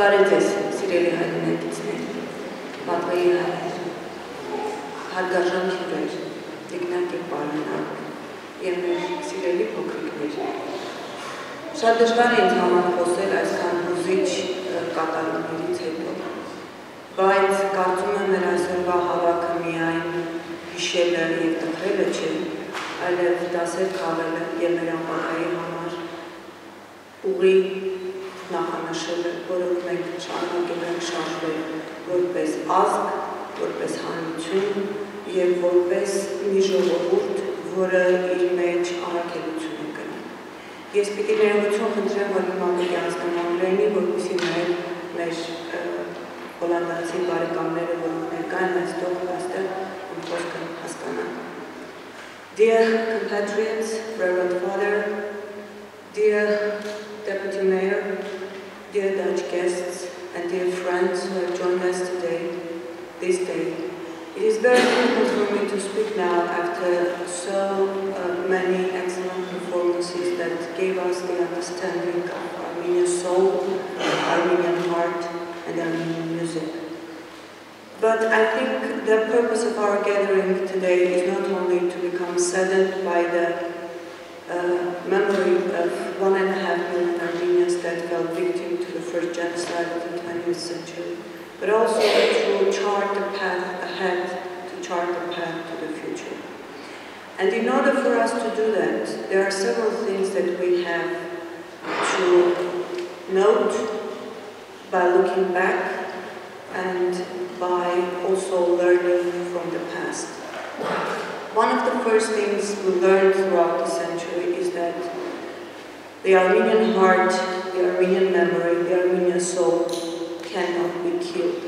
Բարեձեզ, սիրելի հայրենակիցներ, պատվայի հայեր, հարգարժան հյուրեր, տիկնակ և պարոնակ, և մեր սիրելի փոքրիկներ։ Շատ դժվար է ինձ համար խոսել այսքան հուզիչ կատարումներից հետո, բայց կարծում եմ մեր այսօրվա հավաքը միայն հիշելը և տխրելը չէ, այլև դասեր քաղելը և մեր ապագայի համար ուղի նախանշելը, որով մենք շարունակել ենք շարժվել որպես ազգ, որպես հանրություն և որպես մի ժողովուրդ, որը իր մեջ առաքելություն է կրում։ Ես պիտի ներողություն խնդրեմ, որ իմ ամենի անձնեմ անգլերենի, որպեսզի նաև մեր հոլանդացի բարեկամները, որոնք ներկա են այստեղ իմ խոսքը հասկանան։ Dear compatriots, Reverend Father, dear Deputy Mayor, dear Dutch guests, and dear friends who have joined us today, this day, it is very difficult for me to speak now after so many excellent performances that gave us the understanding of Armenian soul, Armenian heart, and Armenian music. But I think the purpose of our gathering today is not only to become saddened by the memory of 1.5 million Armenians that fell victim to the first genocide of the 20th century, but also to chart the path ahead, to chart the path to the future. And in order for us to do that, there are several things that we have to note by looking back and by also learning from the past. One of the first things we learned throughout the century is that the Armenian heart, the Armenian memory, the Armenian soul cannot be killed.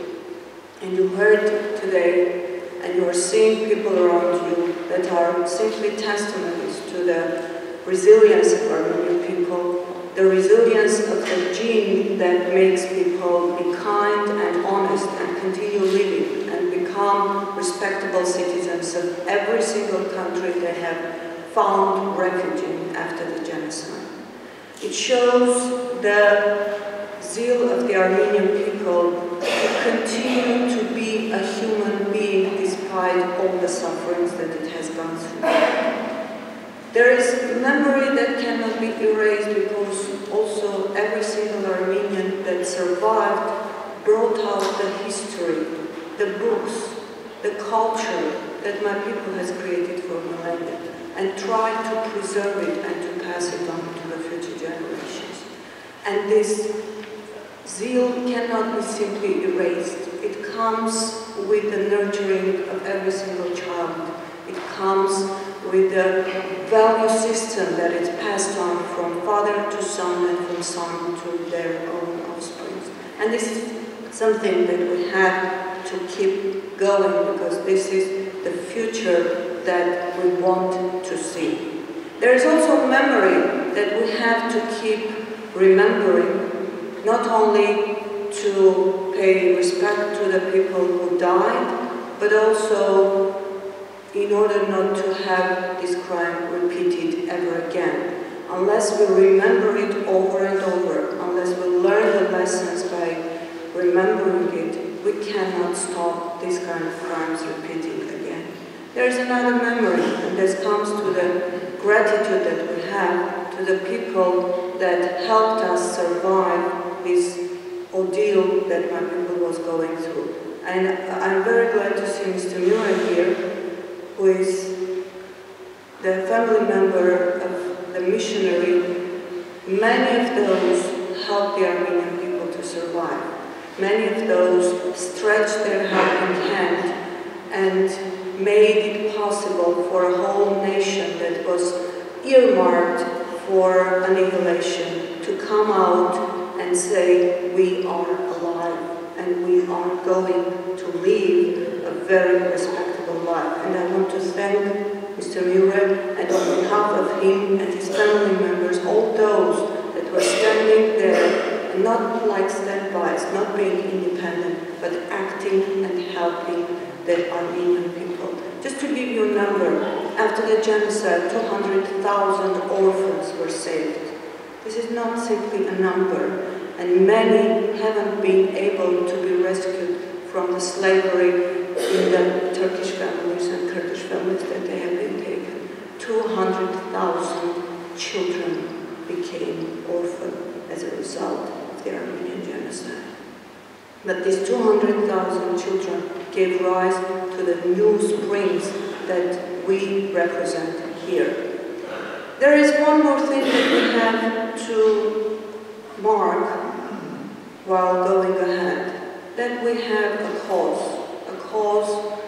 And you heard today, and you are seeing people around you that are simply testimonies to the resilience of Armenian people, the resilience of the gene that makes people be kind and honest and continue living and become respectable citizens of every single country they have found refuge in after the genocide. It shows the zeal of the Armenian people to continue to be a human being despite all the sufferings that it has gone through. There is memory that cannot be erased because also every single Armenian that survived brought out the history, the books, the culture that my people has created for millennia and tried to preserve it and to pass it on to the future generations. And this zeal cannot be simply erased. It comes with the nurturing of every single child. It comes with the value system that is passed on from father to son and from son to their own offspring. And this is something that we have to keep going because this is the future that we want to see. There is also memory that we have to keep remembering, not only to pay respect to the people who died, but also in order not to have this crime repeated ever again. Unless we remember it over and over, unless we learn the lessons by remembering it, we cannot stop these kind of crimes repeating again. There is another memory, and this comes to the gratitude that we have to the people that helped us survive this ordeal that my people was going through. And I'm very glad to see Mr. Muir here, who is the family member of the missionary. Many of those helped the Armenian people to survive. Many of those stretched their helping hand and made it possible for a whole nation that was earmarked for annihilation to come out and say, we are alive and we are going to live a very respectable life. And I want to thank Mr. Muir, and on behalf of him and his family members, all those that were standing there, and not like standbys, not being independent, but acting and helping the Armenian people. Just to give you a number, after the genocide, 200,000 orphans were saved. This is not simply a number. and many haven't been able to be rescued from the slavery in the Turkish families and Kurdish families that they have been taken. 200,000 children became orphaned as a result of the Armenian Genocide. But these 200,000 children gave rise to the new springs that we represent here. There is one more thing that we have to mark while going ahead, that we have a cause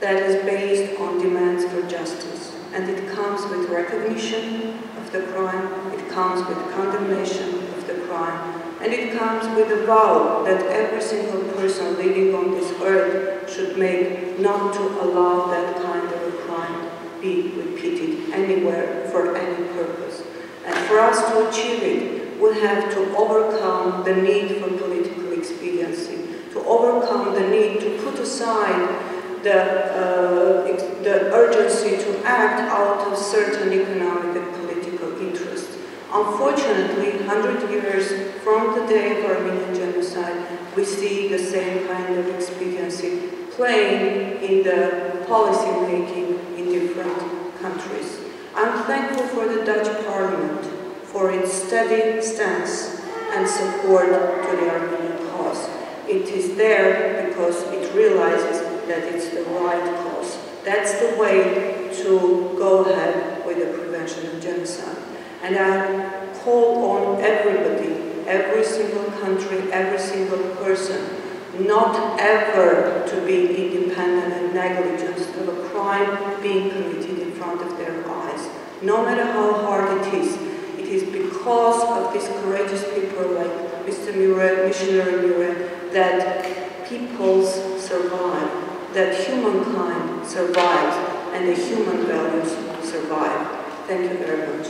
that is based on demands for justice. And it comes with recognition of the crime, it comes with condemnation of the crime, and it comes with a vow that every single person living on this earth should make not to allow that kind of a crime be repeated anywhere for any purpose. And for us to achieve it, we have to overcome the need for political expediency, to overcome the need to put aside the urgency to act out of certain economic and political interests. Unfortunately, 100 years from the day of Armenian Genocide, we see the same kind of expediency playing in the policy making in different countries. I'm thankful for the Dutch Parliament for its steady stance and support to the Armenian cause. It is there because it realizes that it's the right cause. That's the way to go ahead with the prevention of genocide. And I call on everybody, every single country, every single person, not ever to be independent and negligent of a crime being committed in front of their eyes. No matter how hard it is because of these courageous people like Mr. Mure, Missionary Mure, that peoples survive, that humankind survives, and the human values survive. Thank you very much.